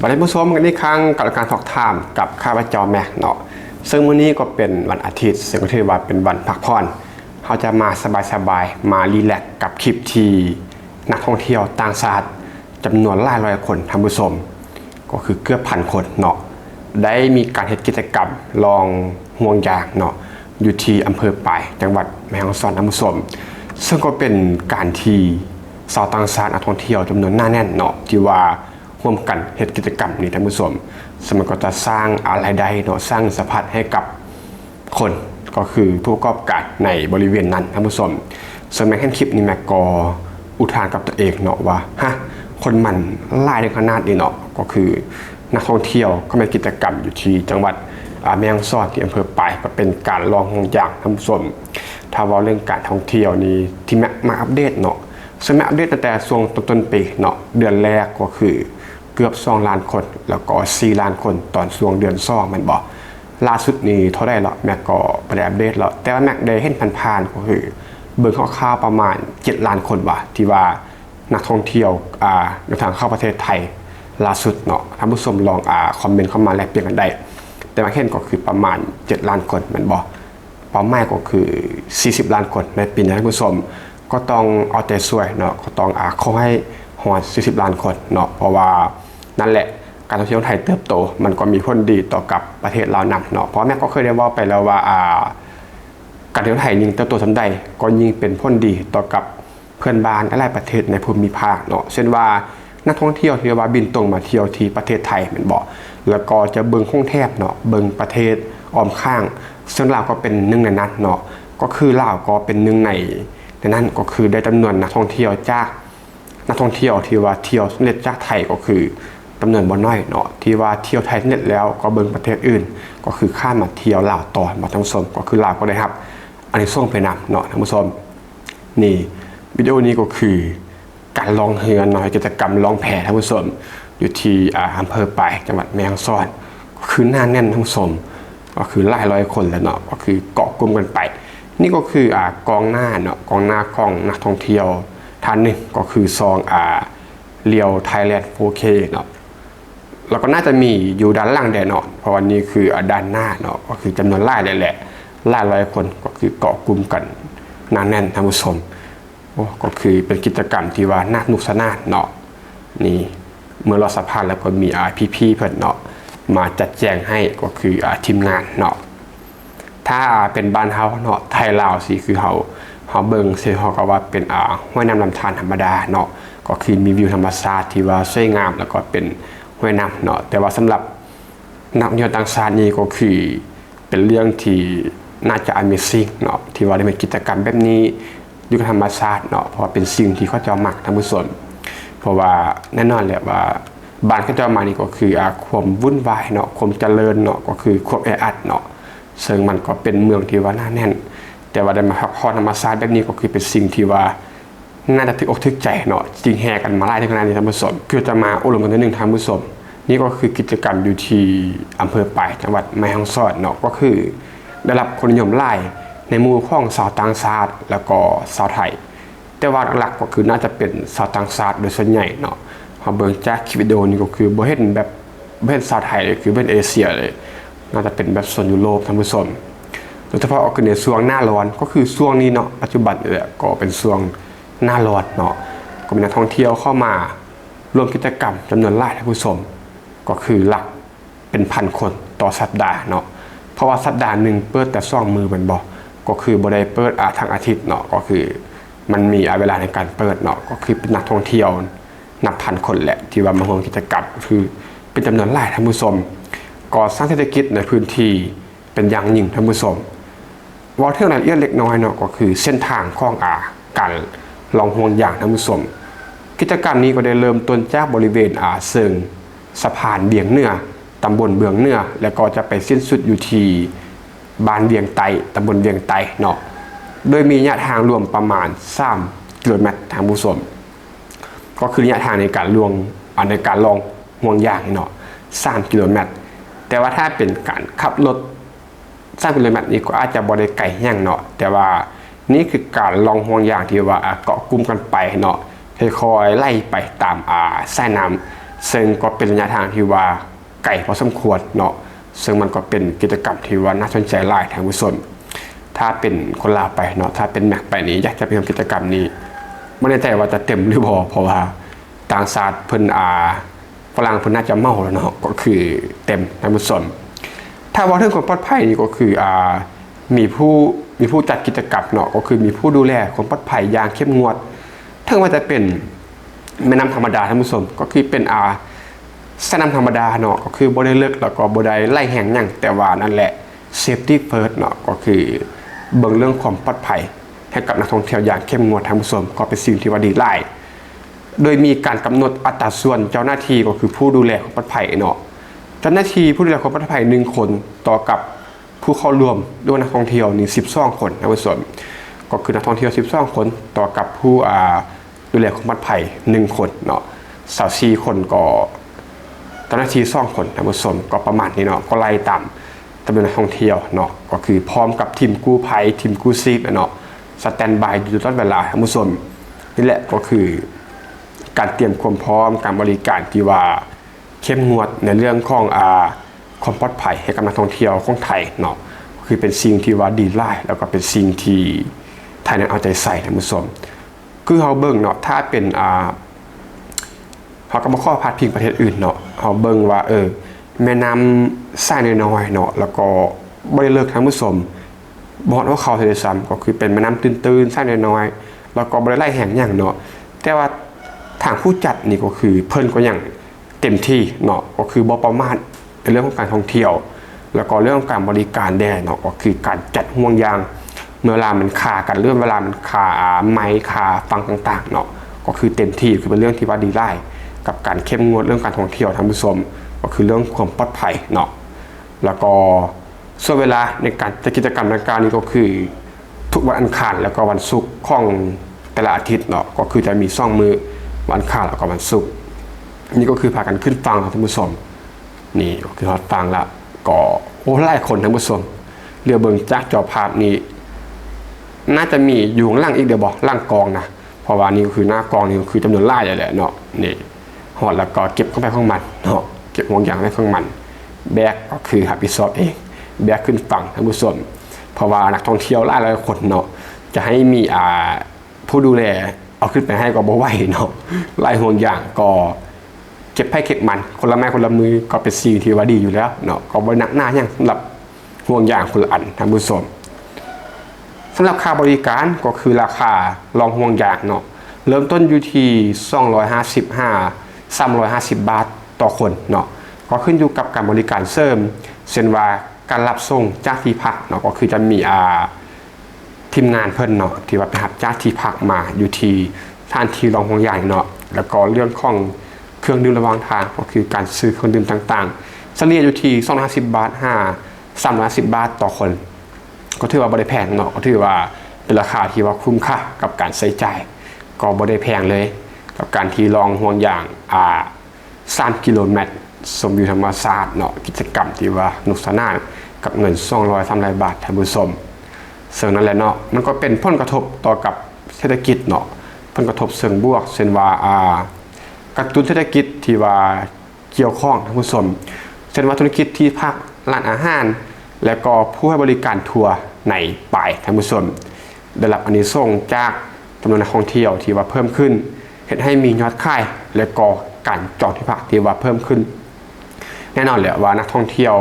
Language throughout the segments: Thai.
สวัสดีผู้ชมกันอีกครั้งกับการถกถามกับข้าพเจ้าแม็กเนาะซึ่งวันนี้ก็เป็นวันอาทิตย์ซึ่งก็ถือว่าเป็นวันพักผ่อนเขาจะมาสบายๆมารีแลกซ์กับคลิปที่นักท่องเที่ยวต่างชาติจำนวนหลายร้อยคนท่านผู้ชมก็คือเกือบพันคนเนาะได้มีการเฮ็ดกิจกรรมลองห่วงยางเนาะอยู่ที่อำเภอปายจังหวัดแม่ฮ่องสอนท่านผู้ชมซึ่งก็เป็นการที่ชาวต่างชาตินักท่องเที่ยวจำนวนหนาแน่นเนาะที่ว่าร่วมกันเฮ็ดกิจกรรมนี้ท่านผู้ชมซึ่งมันก็จะสร้างรายได้เนาะสร้างสะพัดให้กับคนก็คือผู้ประกอบการในบริเวณนั้นท่านผู้ชมส่วนแม็กเห็นคลิปนี้แม็กก็อุทานกับตัวเองเนาะว่าฮะคนมันหลายในขนาดนี้เนาะก็คือนักท่องเที่ยวก็มีกิจกรรมอยู่ที่จังหวัดแม่ฮ่องสอนที่อำเภอปายก็เป็นการลองห่วงยางท่านผู้ชมถ้าว่าเรื่องการท่องเที่ยวนี้ที่แม็กมาอัปเดตเนาะซึ่งแม็กอัปเดตตั้งแต่ช่วงต้นปีเนาะเดือนแรกก็คือเกือบ2 ล้านคนแล้วก็4 ล้านคนตอนช่วงเดือน2มันบอกล่าสุดนี้เท่าได้ละแม็กก็ไม่ได้อัปเดตแล้วแต่ว่าแม็กได้เห็นผ่านๆก็คือเบิ่งคร่าวๆประมาณ7 ล้านคนว่ะที่ว่านักท่องเที่ยวเดินทางเข้าประเทศไทยล่าสุดเนาะท่านผู้ชมลองคอมเมนต์เข้ามาแลกเปลี่ยนกันได้แต่แม็กเห็นก็คือประมาณ7 ล้านคนมันบอกเป้าหมายก็คือ40 ล้านคนในปีนี้ท่านผู้ชมก็ต้องเอาใจช่วยเนาะก็ต้องขอให้ฮอด40 ล้านคนเนาะเพราะว่านั่นแหละการท่องเที่ยวไทยเติบโตมันก็มีผลดีต่อกับประเทศเรานำเนาะเพราะแม่ก็เคยได้ว่าไปแล้วว่าการท่องเที่ยวไทยยิ่งเติบโตสำใดก็ยิ่งเป็นผลดีต่อกับเพื่อนบ้านหลายประเทศในภูมิภาคเนาะเช่นว่านักท่องเที่ยวที่ว่าบินตรงมาเที่ยวที่ประเทศไทยมันบอกแล้วก็จะเบิ่งคงแทบเนาะเบิ่งประเทศอ้อมข้างซึ่งลาวก็เป็นหนึ่งในนั้นเนาะก็คือลาวก็เป็นหนึ่งในนั้นก็คือได้จำนวนนักท่องเที่ยวจากนักท่องเที่ยวที่ว่าเที่ยวสำเร็จจากไทยก็คือจำนวนบ่น้อยเนาะที่ว่าเที่ยวไทยสำเร็จแล้วก็เบิ่งประเทศอื่นก็คือข้ามมาเที่ยวลาวต่อมาทั้งสมก็คือลาวก็ได้ครับอันนี้ส่งไปนำเนาะท่านผู้ชมนี่วิดีโอนี้ก็คือการลองเฮือนเนาะกิจกรรมลองแพท่านผู้ชมอยู่ที่อำเภอปายจังหวัดแม่ฮ่องสอนก็คือหน้าแน่นท่านผู้ชมก็คือหลายร้อยคนแล้วเนาะก็คือเกาะกลุ่มกันไปนี่ก็คือกองหน้าเนาะกองหน้าของนักท่องเที่ยวท่านหนึ่งก็คือซองเรียวไทยแลนด์ 4K เนาะแล้วก็น่าจะมีอยู่ด้านล่างแน่นอนเพราะวันนี้คือด้านหน้าเนาะก็คือจำนวนหลายเลยแหละหลายร้อยคนก็คือเกาะกลุ่มกันหนาแน่นท่านผู้ชมก็คือเป็นกิจกรรมที่ว่าน่าสนุกสนานเนาะนี่เมื่อเราสัมภาษณ์แล้วก็มีพี่ๆเพิ่นเนาะมาจัดแจงให้ก็คือทีมงานเนาะถ้าเป็นบ้านเฮาเนาะไทยลาวสิคือเฮาเบิ่งสิเฮาก็ว่าเป็นห้วยน้ำลำธารธรรมดาเนาะก็คือมีวิวธรรมชาติที่ว่าสวยงามแล้วก็เป็นห้วยน้ำเนาะแต่ว่าสำหรับนักท่องเที่ยวต่างชาตินี่ก็คือเป็นเรื่องที่น่าจะ Amazing เนาะที่ว่าได้มีกิจกรรมแบบนี้อยู่กับธรรมชาติเนาะเพราะเป็นสิ่งที่เขาจะมักท่านผู้ชมเพราะว่าแน่นอนแหละว่าบ้านเขาจะมานี่ก็คือความวุ่นวายเนาะความเจริญเนาะก็คือความแออัดเนาะซึ่งมันก็เป็นเมืองที่ว่าน่าแน่นแต่ว่าได้มาพักผ่อนธรรมชาติแบบนี้ก็คือเป็นสิ่งที่ว่าน่าจะถึกอกถึกใจเนาะจริงแห่กันมาไล่ที่ขนาดนี้ท่านผู้ชมคือจะมาอบรมกันนิดนึงท่านผู้ชมนี่ก็คือกิจกรรมอยู่ที่อำเภอปายจังหวัดแม่ฮ่องสอนเนาะก็คือได้รับคนนิยมไล่ในหมู่ของชาวต่างชาติแล้วก็ชาวไทยแต่ว่าหลักๆก็คือน่าจะเป็นชาวต่างชาติโดยส่วนใหญ่เนาะพอเบิ่งจากคลิปวิดีโอนี้ก็คือบ่เห็นแบบบ่เห็นชาวไทยเลยคือเป็นเอเชียเลยน่าจะเป็นแบบโซนยุโรปท่านผู้ชมโดยเฉพาะในช่วงหน้าร้อนก็คือช่วงนี้เนาะปัจจุบันเนี่ยก็เป็นช่วงหน้าร้อนเนาะก็มีนักท่องเที่ยวเข้ามาร่วมกิจกรรมจำนวนหลายท่านผู้ชมก็คือหลักเป็นพันคนต่อสัปดาห์เนาะเพราะว่าสัปดาห์หนึ่งเปิดแต่2 มื้อมันบอกก็คือบ่ได้เปิดทางอาทิตย์เนาะก็คือมันมีเวลาในการเปิดเนาะก็คือเป็นนักท่องเที่ยวนับพันคนแหละที่ว่ามาร่วมกิจกรรมคือเป็นจำนวนหลายท่านผู้ชมก่อสร้างเศรษฐกิจในพื้นที่เป็นอย่างยิ่งท่านผู้ชมว่าเท่ารายละเอียดเล็กน้อยเนาะก็คือเส้นทางของการลองห่วงยางท่านผู้ชมกิจกรรมนี้ก็ได้เริ่มต้นจากบริเวณเชิงสะพานเบียงเหนือตำบลเบืองเหนือแล้วก็จะไปสิ้นสุดอยู่ที่บ้านเวียงไตตำบลเวียงไตเนาะโดยมีระยะทางรวมประมาณ3 กิโลเมตรท่านผู้ชมก็คือระยะทางในการลองห่วงยางเนาะ3 กิโลเมตรแต่ว่าถ้าเป็นการขับรถ3 กิโลเมตรนี้ก็อาจจะบ่ได้ไกลแห้งเนาะแต่ว่านี่คือการลองห่วงยางที่ว่าเกาะกลุ่มกันไปเนาะค่อยๆไล่ไปตามสายน้ำ ซึ่งก็เป็นระยะทางที่ว่าไกลพอสมควรเนาะซึ่งมันก็เป็นกิจกรรมที่ว่าน่าสนใจหลายท่านผู้ชมถ้าเป็นคนลาวไปเนาะถ้าเป็นแม็กไปนี้อยากจะไปทำกิจกรรมนี้ไม่แน่ใจว่าจะเต็มหรือบ่เพราะว่าต่างชาติเพิ่นฝรั่งเพิ่นน่าจะเมาแล้วเนาะก็คือเต็มท่านผู้ชมถ้าว่าเรื่องความปลอดภัยนี่ก็คือมีผู้จัดกิจกรรมเนาะก็คือมีผู้ดูแลความปลอดภัยอย่างเข้มงวดทั้งว่าจะเป็นแม่น้ำธรรมดาท่านผู้ชมก็คือเป็นสนามธรรมดาเนาะก็คือบ่ได้เลิกแล้วก็บ่ได้ไล่แห่งหยังแต่ว่านั่นแหละ safety first เนาะก็คือเบิ่งเรื่องความปลอดภัยให้กับนักท่องเที่ยวอย่างเข้มงวดท่านผู้ชมก็เป็นสิ่งที่ว่าดีหลายโดยมีการกำหนดอัตราส่วนเจ้าหน้าที่ก็คือผู้ดูแลความปลอดภัยเนาะเจ้าหน้าที่ผู้ดูแลความปลอดภัย1คนต่อกับผู้เข้าร่วมด้วยนักท่องเที่ยวนี่12คนท่านผู้ชมก็คือนักท่องเที่ยว12คนต่อกับผู้ดูแลความปลอดภัย1คนเนาะ24คนก็เจ้าหน้าที่2คนท่านผู้ชมก็ประมาณนี้เนาะก็ไล่ตามจำนวนนักท่องเที่ยวเนาะก็คือพร้อมกับทีมกู้ภัยทีมกู้ชีพเนาะสแตนด์บายอยู่ตลอดเวลาท่านผู้ชมนี่แหละก็คือการเตรียมความพร้อมการบริการที่ว่าเข้มงวดในเรื่องของความปลอดภัยให้กับนักท่องเที่ยวของไทยเนาะคือเป็นสิ่งที่ว่าดีหลายแล้วก็เป็นสิ่งที่ไทยนั้นเอาใจใส่ท่านผู้ชมคือเฮาเบิ่งเนาะถ้าเป็นเขาก็บ่ข้อพาดพิงประเทศอื่นเนาะเฮาเบิ่งว่าแม่น้ำสายน้อยๆเนาะแล้วก็บ่ได้เลิกท่านผู้ชมบ่ฮอดว่าเขาทะเลซ้ำก็คือเป็นแม่น้ำตื้นๆสายน้อยๆแล้วก็บ่ได้ไล่แห่งหยังเนาะแต่ว่าทางผู้จัดนี่ก็คือเพิ่นก็ยังเต็มที่เนาะก็คือบ่ประมาทในเรื่องของการท่องเที่ยวแล้วก็เรื่องของการบริการแด่เนาะก็คือการจัดห่วงยางเมื่อเวลามันคากันเรื่องเวลามันคาไม้คาฟังต่างๆเนาะก็คือเต็มที่คือเป็นเรื่องที่ว่าดีหลายกับการเข้มงวดเรื่องการท่องเที่ยวท่านผู้ชมก็คือเรื่องความปลอดภัยเนาะแล้วก็ส่วนเวลาในการจัดกิจกรรมดังกล่าวนี้ก็คือทุกวันอังคารแล้วก็วันศุกร์ของแต่ละอาทิตย์เนาะก็คือจะมี2มื้อวันอังคารแล้วก็วันศุกร์นี่ก็คือพากันขึ้นฟังท่านผู้ชมนี่ก็คือฮอดฟังละก็หลายคนท่านผู้ชมเรือเบิ่งจากจอภาพนี้น่าจะมีอยู่ข้างล่างอีกเดี๋ยวบอกล่างกองนะเพราะว่านี่ก็คือหน้ากองนี่ก็คือจำนวนหลายใหญ่แหละเนาะนี่หอดแล้วก็เก็บเข้าไปข้างมันเนาะเก็บห่วงยางไว้ข้างมันแบกก็คือรับผิดชอบเองแบกขึ้นฝั่งท่านผู้ชมเพราะว่านักท่องเที่ยวหลายคนเนาะจะให้มีผู้ดูแลเอาขึ้นไปให้ก็บ่ไหวเนาะไล่ห่วงยางก็เก็บให้เก็บมันคนละไม้คนละมือก็เป็นสิ่งที่ว่าดีอยู่แล้วเนาะก็บ่หนักหน้าอย่างสำหรับห่วงยางคนละอันท่านผู้ชมสำหรับค่าบริการก็คือราคารองห่วงยางเนาะเริ่มต้นอยู่ที่350 บาทต่อคนเนาะก็ขึ้นอยู่กับการบริการเสริมเช่นว่าการรับส่งจากที่พักเนาะก็คือจะมีทีมงานเพิ่นเนาะที่ว่าไปรับจากที่พักมาอยู่ที่สถานที่รองห่วงยางเนาะแล้วก็เรื่องของเครื่องดื่มระหว่างทางก็คือการซื้อเครื่องดื่มต่างๆเฉลี่ยอยู่ที่250 บาท350 บาทต่อคนก็ถือว่าบ่ได้แพงเนาะก็ถือว่าเป็นราคาที่ว่าคุ้มค่ากับการใช้จ่ายก็บ่ได้แพงเลยกับการที่ลองห่วงยาง3 กิโลเมตรสมอยู่ธรรมศาสตร์เนาะกิจกรรมที่ว่าสนุกสนานกับเงิน200-300 บาทท่านผู้ชมซึ่งนั่นแหละเนาะมันก็เป็นผลกระทบต่อกับเศรษฐกิจเนาะผลกระทบเชิงบวกเช่นว่ากระตุ้นเศรษฐกิจที่ว่าเกี่ยวข้องท่านผู้ชมเช่นว่าธุรกิจที่พักร้านอาหารและก็ผู้ให้บริการทัวร์ในป่ายท่านผู้ชมได้รับอานิสงส์จากจำนวนนักท่องเที่ยวที่ว่าเพิ่มขึ้นเห็นให้มียอดขายและก็การจองที่พักที่ว่าเพิ่มขึ้นแน่นอนแหละว่านักท่องเที่ยว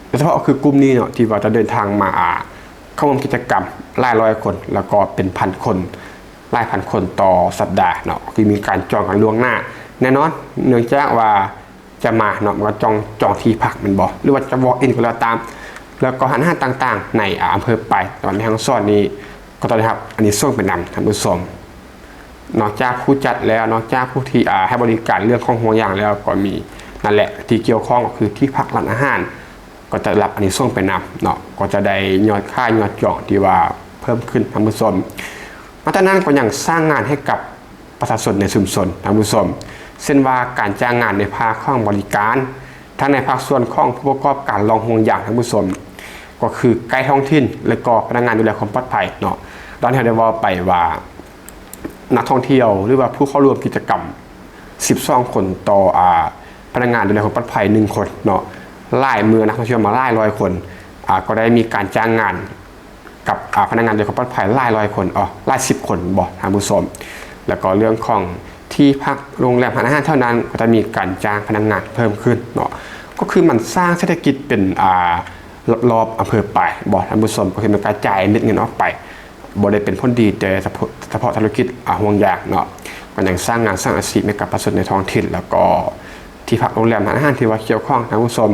โดยเฉพาะคือกลุ่มนี้เนาะที่ว่าจะเดินทางมาเข้าร่วมกิจกรรมหลายร้อยคนแล้วก็เป็นพันคนหลายพันคนต่อสัปดาห์เนาะคือมีการจองกันล่วงหน้าแน่นอนเนื่องจากว่าจะมาเนาะมันก็จองที่พักมันบ่หรือว่าจะ walk in ก็แล้วตามแล้วก็หันห้างต่างๆในอำเภอไปตอนแม่ฮ่องสอนนี้ก็ต้องได้ครับอันนี้ส่งเป็นนำท่านผู้ชมนอกจากผู้จัดแล้วนอกจากผู้ที่ให้บริการเรื่องของห่วงยางแล้วก็มีนั่นแหละที่เกี่ยวข้องก็คือที่พักร้านอาหารก็จะรับอันนี้ส่งเป็นนำเนาะก็จะได้ยอดค่ายอดจองที่ว่าเพิ่มขึ้นท่านผู้ชมนอกจากนั้นก็ยังสร้างงานให้กับประชาชนในชุมชนท่านผู้ชมเช่นว่าการจ้างงานในภาคของบริการทั้งในภาคส่วนของผู้ประกอบการรองห่วงยางท่านผู้ชมก็คือไกด์ท้องถิ่นและก็พนักงานดูแลความปลอดภัยเนาะตอนที่ได้ว่าไปว่านักท่องเที่ยวหรือว่าผู้เข้าร่วมกิจกรรม 12 คนต่อพนักงานดูแลความปลอดภัย1 คนเนาะหลายมือนักท่องเที่ยวมาหลายร้อยคนก็ได้มีการจ้างงานกับพนักงานดูแลความปลอดภัยหลายร้อยคนหลาย10 คนบอกท่านผู้ชมแล้วก็เรื่องของที่พักโรงแรมอาหารเท่านั้นก็จะมีการจ้างพนักงานเพิ่มขึ้นเนาะก็คือมันสร้างเศรษฐกิจเป็นรอบอำเภอไปบอกท่านผู้ชมก็คือมันกระจายเม็ดเงินออกไปบ่ได้เป็นผลดีแต่เฉพาะธุรกิจห่วงยางเนาะก็ยังสร้างงานสร้างอาชีพให้กับประชาชนในท้องถิ่นแล้วก็ที่พักโรงแรมอาหารที่ว่าเกี่ยวข้องท่านผู้ชม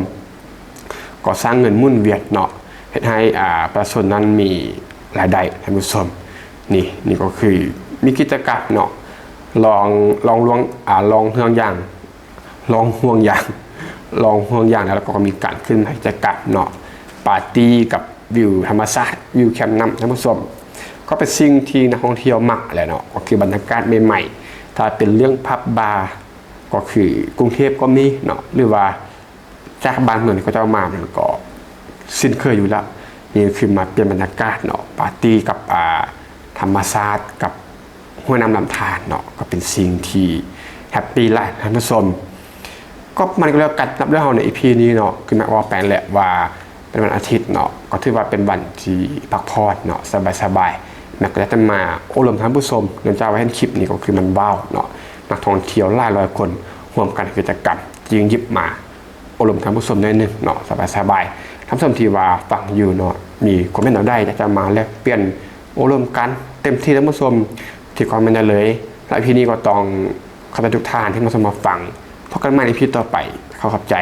ก็สร้างเงินหมุนเวียนเนาะให้ประชาชนนั้นมีรายได้ท่านผู้ชมนี่ก็คือมีกิจกรรมเนาะลองห่วงยางแล้วก็มีการขึ้นกิจกรรมเนาะปาร์ตี้กับวิวธรรมชาติวิวแคมป์น้ำท่านผู้ชมก็เป็นสิ่งที่นักท่องเที่ยวมักแหละเนาะก็คือบรรยากาศใหม่ๆถ้าเป็นเรื่องพับบาร์ก็คือกรุงเทพก็มีเนาะหรือว่าจากบ้านเมืองก็จะมามันก็สิ้นเคยอยู่แล้วนี่คือมาเปลี่ยนบรรยากาศเนาะปาร์ตี้กับธรรมชาติกับห้วยน้ำลำธารเนาะก็เป็นสิ่งที่แฮปปี้ไลฟ์ท่านผู้ชมก็มันก็แล้วกันนับเรื่องเราใน EP นี้เนาะคือแม้ว่าแปลงแหละว่าเป็นวันอาทิตย์เนาะก็ถือว่าเป็นวันที่พักผ่อนเนาะสบายๆแม้ก็จะมาอบรมท่านผู้ชมเรื่องจ้าไว้ให้คลิปนี้ก็คือมันว้าวเนาะนักท่องเที่ยวหลายร้อยคนร่วมกันกิจกรรมจึงหยิบมาอบรมท่านผู้ชมได้นึงเนาะสบายๆท่านผู้ชมที่ว่าฟังอยู่เนาะมีคอมเมนต์เอาได้จะมาแลกเปลี่ยนอบรมกันเต็มที่ท่านผู้ชมที่คอมเมนต์ได้เลยและ EP นี้ก็ต้องขอบคุณทุกท่านที่มาสมัครฟังพบกันใหม่ใน EP ต่อไปขอบใจ